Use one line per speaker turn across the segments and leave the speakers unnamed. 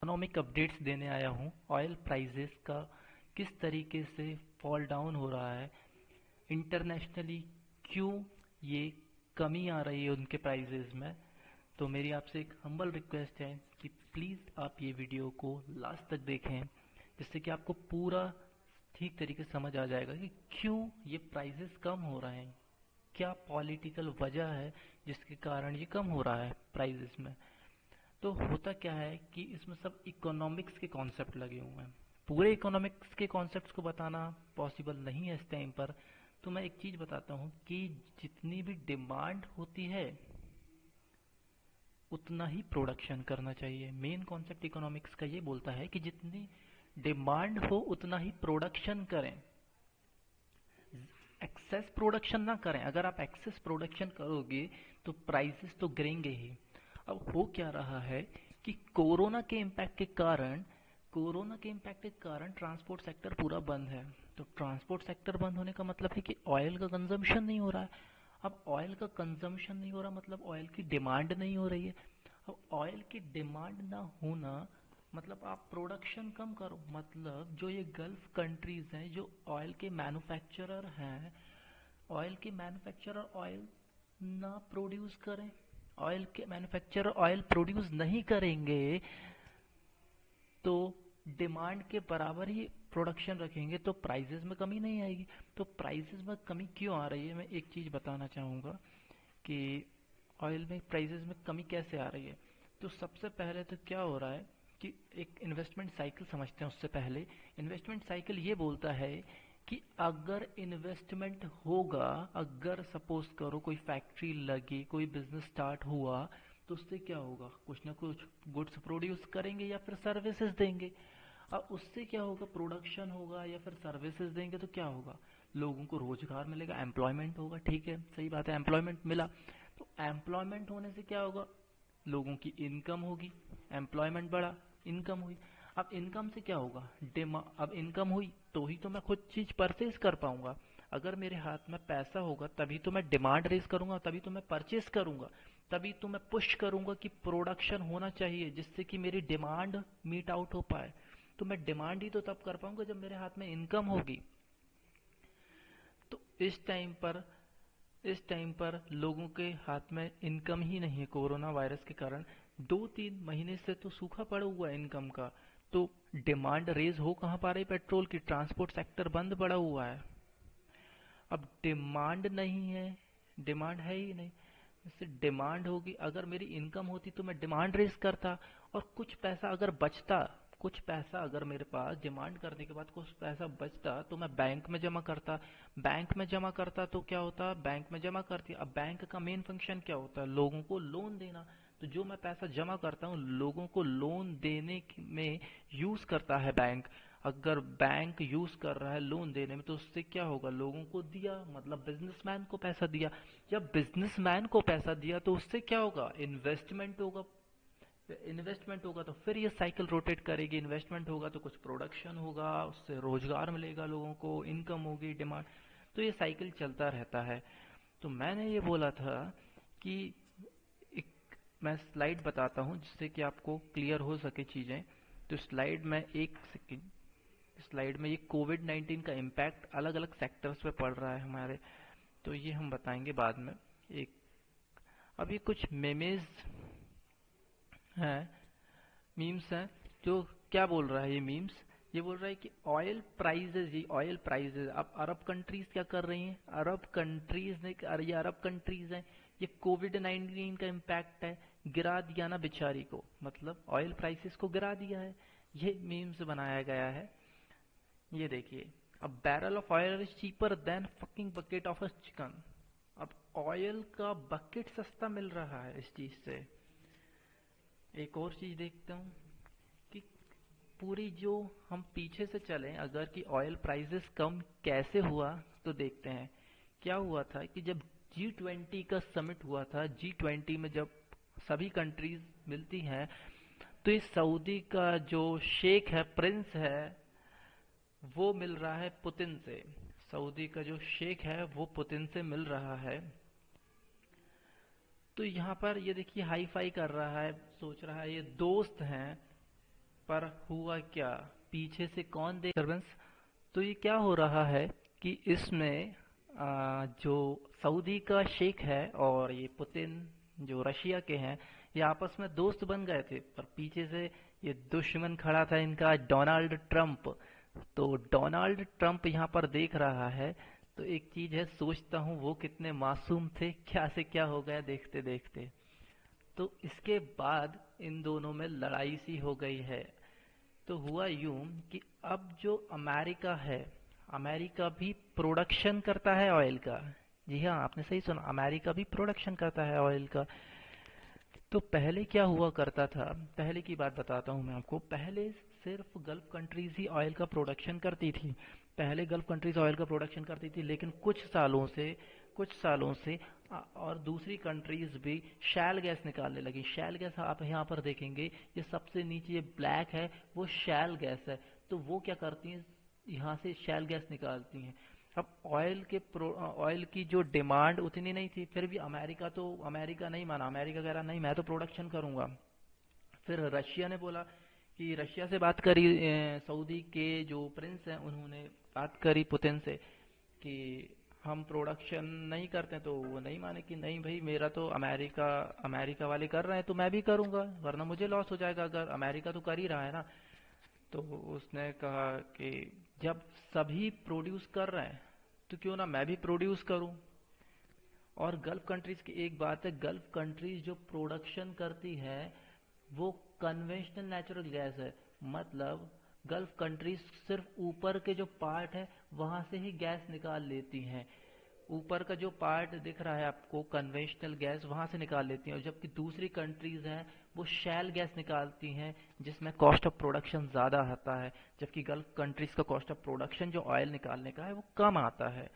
Economic updates देने आया हूँ। ऑयल प्राइसेस का किस तरीके से फॉल डाउन हो रहा है, इंटरनेशनली क्यों ये कमी आ रही है उनके प्राइसेस में। तो मेरी आपसे एक हम्बल रिक्वेस्ट है कि प्लीज़ आप ये वीडियो को लास्ट तक देखें, जिससे कि आपको पूरा ठीक तरीके से समझ आ जाएगा कि क्यों ये प्राइसेस कम हो रहे हैं, क्या पॉलिटिकल वजह है जिसके कारण ये कम हो रहा है प्राइसेस में। तो होता क्या है कि इसमें सब इकोनॉमिक्स के कॉन्सेप्ट लगे हुए हैं। पूरे इकोनॉमिक्स के कॉन्सेप्ट्स को बताना पॉसिबल नहीं है इस टाइम पर। तो मैं एक चीज़ बताता हूँ कि जितनी भी डिमांड होती है उतना ही प्रोडक्शन करना चाहिए। मेन कॉन्सेप्ट इकोनॉमिक्स का ये बोलता है कि जितनी डिमांड हो उतना ही प्रोडक्शन करें, एक्सेस प्रोडक्शन ना करें। अगर आप एक्सेस प्रोडक्शन करोगे तो प्राइसेस तो गिरेंगे ही। अब हो क्या रहा है कि कोरोना के इम्पैक्ट के कारण ट्रांसपोर्ट सेक्टर पूरा बंद है। तो ट्रांसपोर्ट सेक्टर बंद होने का मतलब है कि ऑयल का कंजम्पशन नहीं हो रहा है। अब ऑयल का कंजम्पशन नहीं हो रहा मतलब ऑयल की डिमांड नहीं हो रही है। अब ऑयल की डिमांड ना होना मतलब आप प्रोडक्शन कम करो। मतलब जो ये गल्फ कंट्रीज हैं जो ऑयल के मैन्युफैक्चरर हैं, ऑयल के मैन्युफैक्चरर ऑयल ना प्रोड्यूस करें, ऑयल के मैन्युफैक्चरर ऑयल प्रोड्यूस नहीं करेंगे तो डिमांड के बराबर ही प्रोडक्शन रखेंगे तो प्राइसेस में कमी नहीं आएगी। तो प्राइसेस में कमी क्यों आ रही है, मैं एक चीज़ बताना चाहूँगा कि ऑयल में प्राइसेस में कमी कैसे आ रही है। तो सबसे पहले तो क्या हो रहा है कि एक इन्वेस्टमेंट साइकिल समझते हैं। उससे पहले इन्वेस्टमेंट साइकिल ये बोलता है कि अगर इन्वेस्टमेंट होगा, अगर सपोज करो कोई फैक्ट्री लगी, कोई बिजनेस स्टार्ट हुआ, तो उससे क्या होगा, कुछ ना कुछ गुड्स प्रोड्यूस करेंगे या फिर सर्विसेज देंगे। अब उससे क्या होगा, प्रोडक्शन होगा या फिर सर्विसेज देंगे तो क्या होगा, लोगों को रोजगार मिलेगा, एम्प्लॉयमेंट होगा। ठीक है, सही बात है, एम्प्लॉयमेंट मिला। तो एम्प्लॉयमेंट होने से क्या होगा, लोगों की इनकम होगी, एम्प्लॉयमेंट बढ़ा, इनकम हुई। अब इनकम से क्या होगा, अब इनकम हुई तो ही तो मैं खुद चीज परचेज कर पाऊंगा। अगर मेरे हाथ में पैसा होगा तभी तो मैं डिमांड रेज करूंगा, तभी तो मैं परचेज करूंगा, तभी तो मैं पुश करूंगा कि प्रोडक्शन होना चाहिए जिससे कि मेरी डिमांड मीट आउट हो पाए। तो मैं डिमांड ही तो तब कर पाऊंगा जब मेरे हाथ में इनकम होगी। तो इस टाइम पर लोगों के हाथ में इनकम ही नहीं है। कोरोना वायरस के कारण 2-3 महीने से तो सूखा पड़ा हुआ है इनकम का। तो डिमांड रेज हो कहाँ पा रही पेट्रोल की, ट्रांसपोर्ट सेक्टर बंद पड़ा हुआ है। अब डिमांड नहीं है, डिमांड है ही नहीं। जैसे डिमांड होगी, अगर मेरी इनकम होती तो मैं डिमांड रेज करता, और कुछ पैसा अगर बचता, कुछ पैसा अगर मेरे पास डिमांड करने के बाद कुछ पैसा बचता तो मैं बैंक में जमा करता। बैंक में जमा करता तो क्या होता, बैंक में जमा करती। अब बैंक का मेन फंक्शन क्या होता है, लोगों को लोन देना। तो जो मैं पैसा जमा करता हूँ लोगों को लोन देने में यूज करता है बैंक। अगर बैंक यूज कर रहा है लोन देने में तो उससे क्या होगा, लोगों को दिया मतलब बिजनेसमैन को पैसा दिया। जब बिजनेसमैन को पैसा दिया तो उससे क्या होगा, इन्वेस्टमेंट होगा। इन्वेस्टमेंट होगा तो फिर ये साइकिल रोटेट करेगी, इन्वेस्टमेंट होगा तो कुछ प्रोडक्शन होगा, उससे रोजगार मिलेगा, लोगों को इनकम होगी, डिमांड। तो ये साइकिल चलता रहता है। तो मैंने ये बोला था कि एक मैं स्लाइड बताता हूँ जिससे कि आपको क्लियर हो सके चीज़ें। तो स्लाइड में एक सेकंड, स्लाइड में ये कोविड-19 का इम्पैक्ट अलग अलग सेक्टर्स पे पड़ रहा है हमारे, तो ये हम बताएंगे बाद में। एक अब ये कुछ मेमेज हैं, मीम्स हैं। जो क्या बोल रहा है ये मीम्स, ये बोल रहा है कि ऑयल प्राइजेज, ये ऑयल प्राइजेज। अब अरब कंट्रीज क्या कर रही हैं, अरब कंट्रीज ने, अरे ये अरब कंट्रीज हैं, ये कोविड-19 का इम्पैक्ट है, गिरा दिया ना बेचारी को, मतलब ऑयल प्राइसेस को गिरा दिया है। ये मीम्स बनाया गया है। ये देखिए, अब barrel of oil is cheaper than fucking bucket of a chicken. अब ऑयल का बकेट सस्ता मिल रहा है इस चीज से। एक और चीज देखते हूँ कि पूरी जो हम पीछे से चलें अगर कि ऑयल प्राइसेस कम कैसे हुआ, तो देखते हैं क्या हुआ था कि जब G20 का समिट हुआ था, G20 में जब सभी कंट्रीज मिलती हैं, तो इस सऊदी का जो शेख है, प्रिंस है, वो मिल रहा है पुतिन से। सऊदी का जो शेख है वो पुतिन से मिल रहा है। तो यहाँ पर ये देखिए हाई फाई कर रहा है, सोच रहा है ये दोस्त हैं, पर हुआ क्या, पीछे से कौन दे डिस्टर्बेंस। तो ये क्या हो रहा है कि इसमें जो सऊदी का शेख है और ये पुतिन जो रशिया के हैं, ये आपस में दोस्त बन गए थे, पर पीछे से ये दुश्मन खड़ा था इनका, डोनाल्ड ट्रंप। तो डोनाल्ड ट्रंप यहाँ पर देख रहा है, तो एक चीज है, सोचता हूँ वो कितने मासूम थे, क्या से क्या हो गया देखते देखते। तो इसके बाद इन दोनों में लड़ाई सी हो गई है। तो हुआ यूं कि अब जो अमेरिका है, अमेरिका भी प्रोडक्शन करता है ऑयल का। जी हाँ, आपने सही सुना, अमेरिका भी प्रोडक्शन करता है ऑयल का। तो पहले क्या हुआ करता था, पहले की बात बताता हूँ मैं आपको। पहले सिर्फ गल्फ कंट्रीज ही ऑयल का प्रोडक्शन करती थी। पहले गल्फ कंट्रीज ऑयल का प्रोडक्शन करती थी, लेकिन कुछ सालों से और दूसरी कंट्रीज भी शैल गैस निकालने लगी। शैल गैस आप यहाँ पर देखेंगे, ये सबसे नीचे ये ब्लैक है, वो शैल गैस है। तो वो क्या करती हैं, यहाँ से शैल गैस निकालती हैं। अब ऑयल की जो डिमांड उतनी नहीं थी, फिर भी अमेरिका नहीं माना। अमेरिका कह रहा नहीं, मैं तो प्रोडक्शन करूंगा। फिर रशिया ने बोला कि रशिया से बात करी, सऊदी के जो प्रिंस हैं उन्होंने बात करी पुतिन से कि हम प्रोडक्शन नहीं करते। तो वो नहीं माने कि नहीं भाई, मेरा तो अमेरिका अमेरिका वाले कर रहे हैं तो मैं भी करूंगा, वरना मुझे लॉस हो जाएगा, अगर अमेरिका तो कर ही रहा है ना। तो उसने कहा कि जब सभी प्रोड्यूस कर रहे हैं तो क्यों ना मैं भी प्रोड्यूस करूं। और गल्फ कंट्रीज की एक बात है, गल्फ कंट्रीज जो प्रोडक्शन करती है वो कन्वेंशनल नेचुरल गैस है। मतलब गल्फ कंट्रीज सिर्फ ऊपर के जो पार्ट है वहां से ही गैस निकाल लेती हैं। ऊपर का जो पार्ट दिख रहा है आपको, कन्वेंशनल गैस, वहां से निकाल लेती हैं। और जबकि दूसरी कंट्रीज हैं वो शैल गैस निकालती हैं, जिसमें कॉस्ट ऑफ प्रोडक्शन ज़्यादा आता है। जबकि गल्फ कंट्रीज का कॉस्ट ऑफ प्रोडक्शन जो ऑयल निकालने का है वो कम आता है।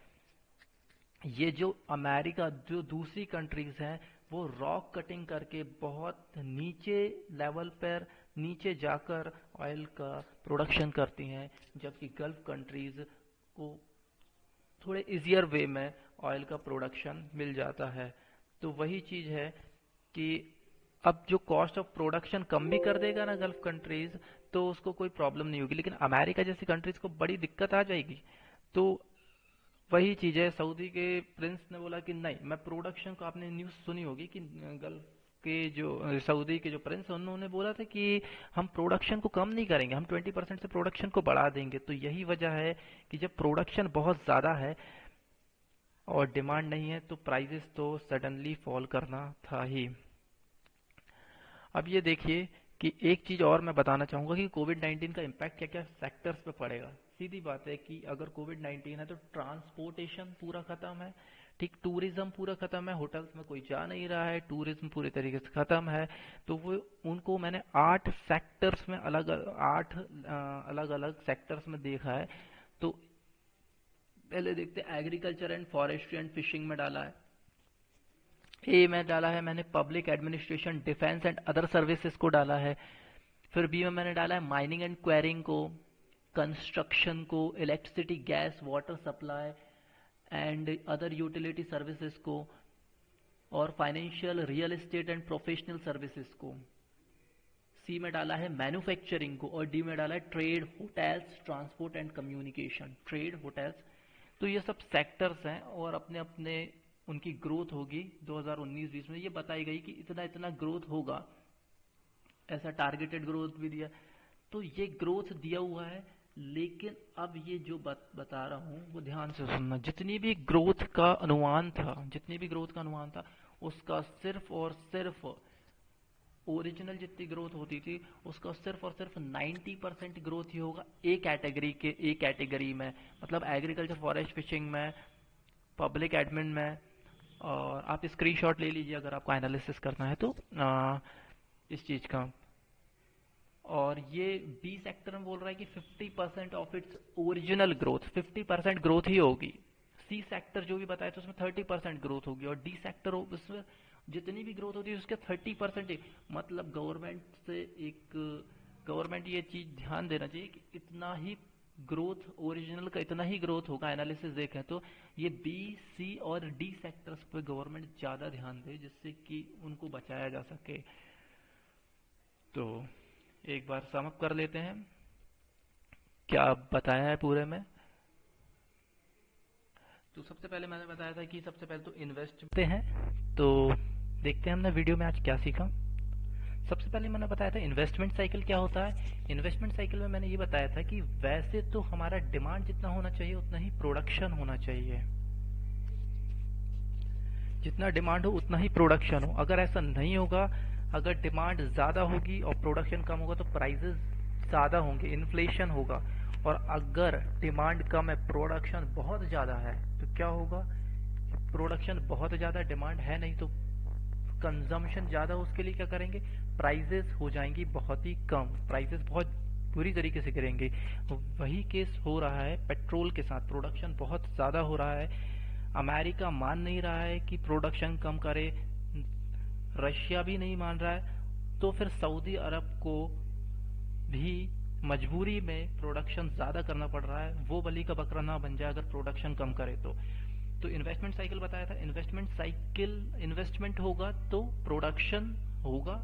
ये जो अमेरिका, जो दूसरी कंट्रीज हैं, वो रॉक कटिंग करके बहुत नीचे लेवल पर, नीचे जाकर ऑयल का प्रोडक्शन करती हैं। जबकि गल्फ कंट्रीज को थोड़े इजियर वे में ऑयल का प्रोडक्शन मिल जाता है। तो वही चीज है कि अब जो कॉस्ट ऑफ प्रोडक्शन कम भी कर देगा ना गल्फ कंट्रीज, तो उसको कोई प्रॉब्लम नहीं होगी, लेकिन अमेरिका जैसी कंट्रीज को बड़ी दिक्कत आ जाएगी। तो वही चीज है, सऊदी के प्रिंस ने बोला कि नहीं, मैं प्रोडक्शन को, आपने न्यूज़ सुनी होगी कि गल्फ के जो सऊदी के जो प्रिंस हैं, उन्होंने बोला था कि हम प्रोडक्शन को कम नहीं करेंगे, हम 20% से प्रोडक्शन को बढ़ा देंगे। तो यही वजह है कि जब प्रोडक्शन बहुत ज़्यादा है और डिमांड नहीं है, तो प्राइसेस तो सडनली फॉल करना था ही। अब ये देखिए कि एक चीज और मैं बताना चाहूंगा कि कोविड 19 का इम्पैक्ट क्या क्या सेक्टर्स पे पड़ेगा। सीधी बात है कि अगर कोविड 19 है तो ट्रांसपोर्टेशन पूरा खत्म है, ठीक, टूरिज्म पूरा खत्म है, होटल्स में कोई जा नहीं रहा है, टूरिज्म पूरे तरीके से खत्म है। तो वो उनको मैंने 8 सेक्टर्स में, आठ अलग अलग सेक्टर्स में देखा है। तो पहले देखते, agriculture and forestry and fishing में डाला है। ए में डाला है मैंने public administration, defence and other services को डाला है। फिर बी में मैंने डाला है माइनिंग एंड क्वेरिंग को, कंस्ट्रक्शन को, electricity, gas, water supply and other utility services को, और financial, real estate and professional services को। सी में डाला है मैन्युफैक्चरिंग को, और डी में डाला है trade, hotels, transport and communication. Trade, hotels, तो ये सब सेक्टर्स हैं और अपने अपने उनकी ग्रोथ होगी 2019-20 में। ये बताई गई कि इतना इतना ग्रोथ होगा, ऐसा टारगेटेड ग्रोथ भी दिया। तो ये ग्रोथ दिया हुआ है, लेकिन अब ये जो बता रहा हूँ वो ध्यान से सुनना। जितनी भी ग्रोथ का अनुमान था, उसका सिर्फ और सिर्फ ओरिजिनल जितनी ग्रोथ होती थी उसका सिर्फ और सिर्फ 90% ग्रोथ ही होगा एक कैटेगरी में, मतलब एग्रीकल्चर, फॉरेस्ट, फिशिंग में, पब्लिक एडमिन में। और आप स्क्रीनशॉट ले लीजिए अगर आपको एनालिसिस करना है तो इस चीज का। और ये बी सेक्टर में बोल रहा है कि 50% of its original growth, 50% growth ही होगी। सी सेक्टर जो भी बताया तो उसमें 30% ग्रोथ होगी, और डी सेक्टर उसमें जितनी भी ग्रोथ होती है उसके 30%। मतलब गवर्नमेंट ये चीज ध्यान देना चाहिए कि इतना ही ग्रोथ, ओरिजिनल का इतना ही ग्रोथ होगा। एनालिसिस देखें तो ये बी, सी और डी सेक्टर्स पे गवर्नमेंट ज्यादा ध्यान दे, जिससे कि उनको बचाया जा सके। तो एक बार सम अप कर लेते हैं क्या बताया है पूरे में। तो सबसे पहले मैंने बताया था कि सबसे पहले तो इन्वेस्ट करते हैं। तो देखते हैं हमने वीडियो में आज क्या सीखा। सबसे पहले मैंने बताया था इन्वेस्टमेंट साइकिल क्या होता है। इन्वेस्टमेंट साइकिल में मैंने ये बताया था कि वैसे तो हमारा डिमांड जितना होना चाहिए उतना ही प्रोडक्शन होना चाहिए। जितना डिमांड हो उतना ही प्रोडक्शन हो। अगर ऐसा नहीं होगा, अगर डिमांड ज़्यादा होगी और प्रोडक्शन कम होगा तो प्राइसेस ज़्यादा होंगे, इन्फ्लेशन होगा। और अगर डिमांड कम है, प्रोडक्शन बहुत ज़्यादा है, तो क्या होगा? प्रोडक्शन बहुत ज़्यादा, डिमांड है नहीं, तो कंजम्पशन ज़्यादा। उसके लिए क्या करेंगे? प्राइसेस हो जाएंगी बहुत ही कम, प्राइसेस बहुत बुरी तरीके से गिरेंगे। वही केस हो रहा है पेट्रोल के साथ। प्रोडक्शन बहुत ज़्यादा हो रहा है, अमेरिका मान नहीं रहा है कि प्रोडक्शन कम करे, रशिया भी नहीं मान रहा है, तो फिर सऊदी अरब को भी मजबूरी में प्रोडक्शन ज़्यादा करना पड़ रहा है। वो बलि का बकरा ना बन जाए अगर प्रोडक्शन कम करे तो इन्वेस्टमेंट साइकिल बताया था। इन्वेस्टमेंट साइकिल, इन्वेस्टमेंट होगा तो प्रोडक्शन होगा।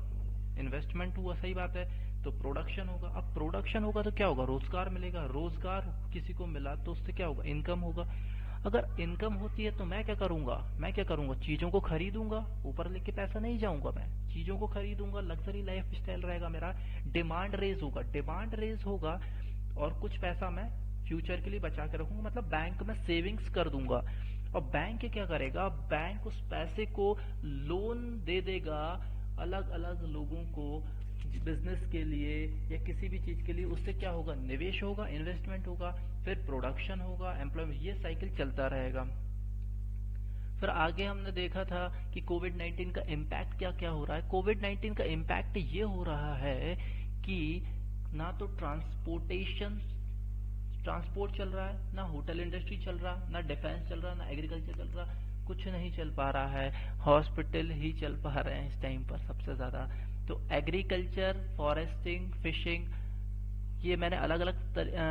इन्वेस्टमेंट हुआ, सही बात है, तो प्रोडक्शन होगा। अब प्रोडक्शन होगा तो क्या होगा? रोजगार मिलेगा। रोजगार किसी को मिला तो उससे क्या होगा? इनकम होगा। अगर इनकम होती है तो मैं क्या करूंगा? चीजों को खरीदूंगा। ऊपर लेके पैसा नहीं जाऊंगा, मैं चीजों को खरीदूंगा, लग्जरी लाइफ स्टाइल रहेगा मेरा। डिमांड रेज होगा, डिमांड रेज होगा और कुछ पैसा मैं फ्यूचर के लिए बचा के रखूंगा, मतलब बैंक में सेविंग्स कर दूंगा। और बैंक क्या करेगा? बैंक उस पैसे को लोन दे देगा अलग अलग लोगों को, बिजनेस के लिए या किसी भी चीज के लिए। उससे क्या होगा? निवेश होगा, इन्वेस्टमेंट होगा, फिर प्रोडक्शन होगा, एम्प्लॉयमेंट। ये साइकिल चलता रहेगा। फिर आगे हमने देखा था कि कोविड 19 का इम्पैक्ट क्या क्या हो रहा है। कोविड 19 का इम्पैक्ट ये हो रहा है कि ना तो ट्रांसपोर्ट चल रहा है, ना होटल इंडस्ट्री चल रहा, ना डिफेंस चल रहा, ना एग्रीकल्चर चल रहा, कुछ नहीं चल पा रहा है। हॉस्पिटल ही चल पा रहे हैं इस टाइम पर सबसे ज्यादा। तो एग्रीकल्चर, फॉरेस्टिंग, फिशिंग, ये मैंने अलग अलग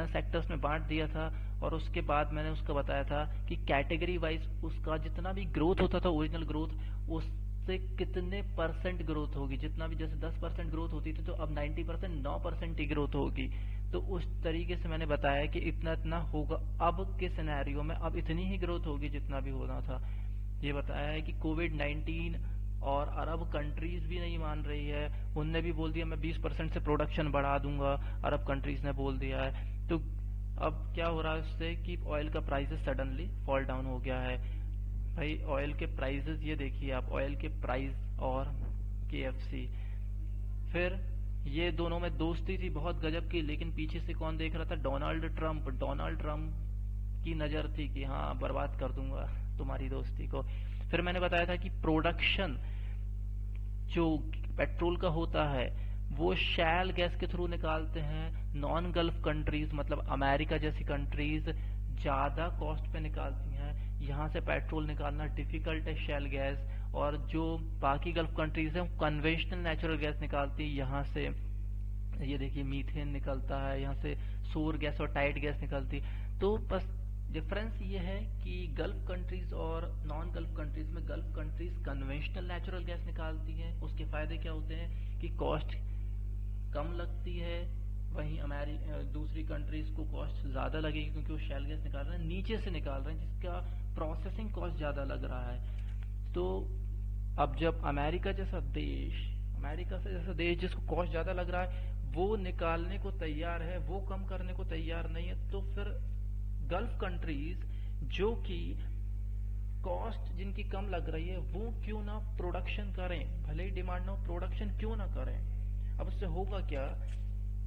सेक्टर्स में बांट दिया था। और उसके बाद मैंने उसका बताया था कि कैटेगरी वाइज उसका जितना भी ग्रोथ होता था, ओरिजिनल ग्रोथ, उससे कितने परसेंट ग्रोथ होगी। जितना भी, जैसे 10% ग्रोथ होती थी तो अब 90%, 9% ही ग्रोथ होगी। तो उस तरीके से मैंने बताया कि इतना इतना होगा अब के सिनेरियो में, अब इतनी ही ग्रोथ होगी जितना भी होना था। ये बताया है कि कोविड 19 और अरब कंट्रीज भी नहीं मान रही है। उनने भी बोल दिया मैं 20% से प्रोडक्शन बढ़ा दूंगा, अरब कंट्रीज ने बोल दिया है। तो अब क्या हो रहा है उससे कि ऑयल का प्राइसेस सडनली फॉल डाउन हो गया है। भाई ऑयल के प्राइसेस ये देखिए आप, ऑयल के प्राइस और केएफसी। फिर ये दोनों में दोस्ती थी बहुत गजब की, लेकिन पीछे से कौन देख रहा था? Donald Trump. डोनाल्ड ट्रंप की नजर थी कि हाँ बर्बाद कर दूंगा तुम्हारी दोस्ती को। फिर मैंने बताया था कि प्रोडक्शन जो पेट्रोल का होता है वो शैल गैस के थ्रू निकालते हैं। नॉन गल्फ कंट्रीज, मतलब अमेरिका जैसी कंट्रीज ज्यादा कॉस्ट पे निकालती हैं। यहाँ से पेट्रोल निकालना डिफिकल्ट है, शैल गैस। और जो बाकी गल्फ कंट्रीज हैं वो कन्वेंशनल नेचुरल गैस निकालती है। यहाँ से ये देखिए मीथेन निकलता है, यहाँ से सोर गैस और टाइट गैस निकलती। तो बस डिफरेंस ये है कि गल्फ कंट्रीज और नॉन गल्फ कंट्रीज में, gulf countries conventional natural gas निकालती हैं, उसके फायदे क्या होते हैं कि कॉस्ट कम लगती है। वहीं हमारी दूसरी कंट्रीज को कॉस्ट ज्यादा लगेगी क्योंकि वो शैल गैस निकाल रहे हैं, नीचे से निकाल रहे हैं, जिसका प्रोसेसिंग कॉस्ट ज्यादा लग रहा है। तो अब जब अमेरिका से जैसा देश जिसको कॉस्ट ज्यादा लग रहा है वो निकालने को तैयार है, वो कम करने को तैयार नहीं है, तो फिर गल्फ कंट्रीज जो कि कॉस्ट जिनकी कम लग रही है वो क्यों ना प्रोडक्शन करें, भले ही डिमांड ना हो, प्रोडक्शन क्यों ना करें। अब उससे होगा क्या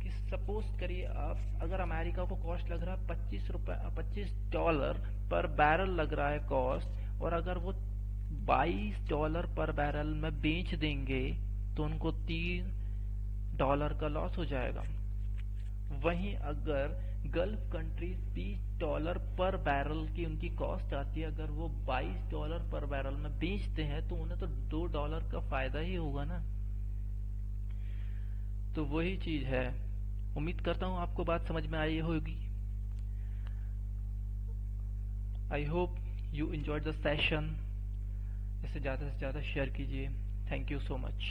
कि सपोज करिए आप, अगर अमेरिका को कॉस्ट लग रहा है $25 पर बैरल लग रहा है कॉस्ट, और अगर वो $22 पर बैरल में बेच देंगे तो उनको $3 का लॉस हो जाएगा। वहीं अगर गल्फ कंट्रीज $20 पर बैरल की उनकी कॉस्ट आती है, अगर वो $22 पर बैरल में बेचते हैं तो उन्हें तो $2 का फायदा ही होगा ना। तो वही चीज है। उम्मीद करता हूँ आपको बात समझ में आई होगी। I hope you enjoyed the session. इसे ज्यादा से ज्यादा शेयर कीजिए। Thank you so much.